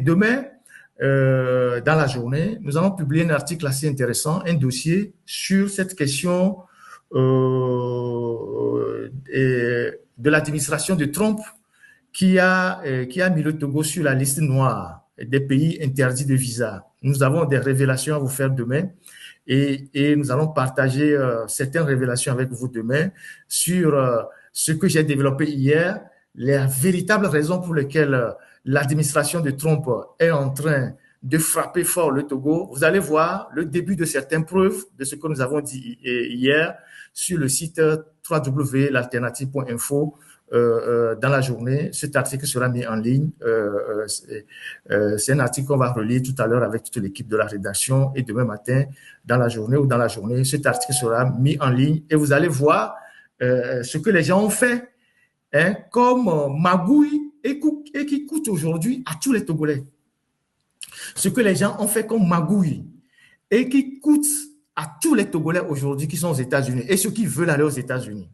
demain, dans la journée, nous allons publier un article assez intéressant, un dossier sur cette question de l'administration de Trump qui a mis le Togo sur la liste noire des pays interdits de visa. Nous avons des révélations à vous faire demain et nous allons partager certaines révélations avec vous demain sur ce que j'ai développé hier, les véritables raisons pour lesquelles l'administration de Trump est en train de frapper fort le Togo. Vous allez voir le début de certaines preuves de ce que nous avons dit hier sur le site www.l'alternative.info. Dans la journée, cet article sera mis en ligne. C'est un article qu'on va relire tout à l'heure avec toute l'équipe de la rédaction et demain matin, dans la journée, cet article sera mis en ligne et vous allez voir ce que les gens ont fait comme magouille et qui coûte aujourd'hui à tous les Togolais. Ce que les gens ont fait comme magouille et qui coûte à tous les Togolais aujourd'hui qui sont aux États-Unis et ceux qui veulent aller aux États-Unis.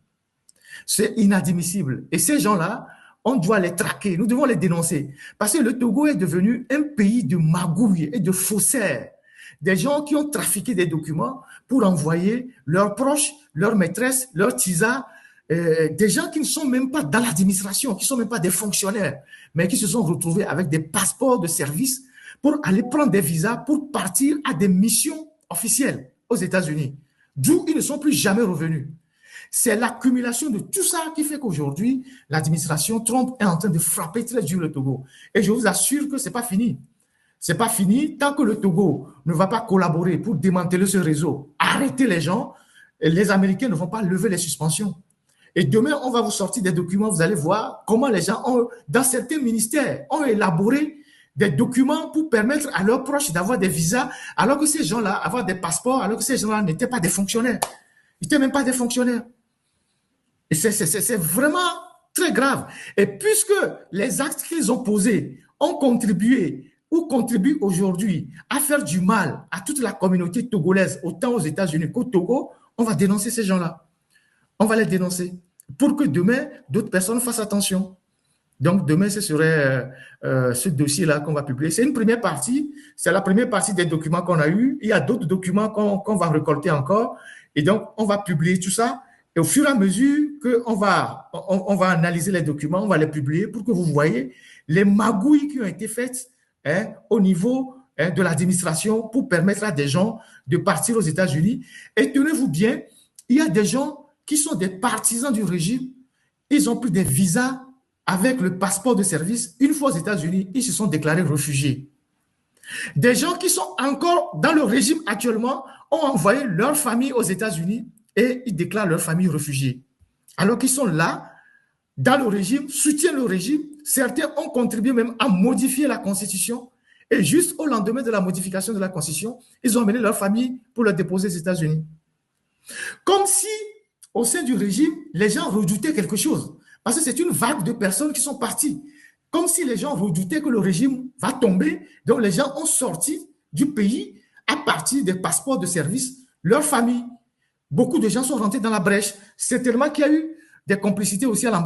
C'est inadmissible. Et ces gens-là, on doit les traquer. Nous devons les dénoncer. Parce que le Togo est devenu un pays de magouilles et de faussaires. Des gens qui ont trafiqué des documents pour envoyer leurs proches, leurs maîtresses, leurs tisards, des gens qui ne sont même pas dans l'administration, qui ne sont même pas des fonctionnaires, mais qui se sont retrouvés avec des passeports de service pour aller prendre des visas pour partir à des missions officielles aux États-Unis, d'où ils ne sont plus jamais revenus. C'est l'accumulation de tout ça qui fait qu'aujourd'hui, l'administration Trump est en train de frapper très dur le Togo. Et je vous assure que ce n'est pas fini. Ce n'est pas fini tant que le Togo ne va pas collaborer pour démanteler ce réseau, arrêter les gens, les Américains ne vont pas lever les suspensions. Et demain, on va vous sortir des documents, vous allez voir comment les gens, dans certains ministères, ont élaboré des documents pour permettre à leurs proches d'avoir des visas, alors que ces gens-là, avoir des passeports, alors que ces gens-là n'étaient pas des fonctionnaires. Ils n'étaient même pas des fonctionnaires. Et c'est vraiment très grave. Et puisque les actes qu'ils ont posés ont contribué ou contribuent aujourd'hui à faire du mal à toute la communauté togolaise, autant aux États-Unis qu'au Togo, on va dénoncer ces gens-là. On va les dénoncer pour que demain, d'autres personnes fassent attention. Donc, demain, ce serait ce dossier-là qu'on va publier. C'est une première partie. C'est la première partie des documents qu'on a eus. Il y a d'autres documents qu'on va récolter encore. Et donc, on va publier tout ça. Et au fur et à mesure qu'on va analyser les documents, on va les publier pour que vous voyez les magouilles qui ont été faites au niveau de l'administration pour permettre à des gens de partir aux États-Unis. Et tenez-vous bien, il y a des gens qui sont des partisans du régime. Ils ont pris des visas avec le passeport de service. Une fois aux États-Unis, ils se sont déclarés réfugiés. Des gens qui sont encore dans le régime actuellement ont envoyé leur famille aux États-Unis et ils déclarent leur famille réfugiée. Alors qu'ils sont là, dans le régime, soutiennent le régime. Certains ont contribué même à modifier la Constitution. Et juste au lendemain de la modification de la Constitution, ils ont amené leur famille pour le déposer aux États-Unis. Comme si, au sein du régime, les gens redoutaient quelque chose. Parce que c'est une vague de personnes qui sont parties. Comme si les gens redoutaient que le régime va tomber. Donc, les gens ont sorti du pays à partir des passeports de service, leur famille. Beaucoup de gens sont rentrés dans la brèche. C'est tellement qu'il y a eu des complicités aussi à l'ambassade.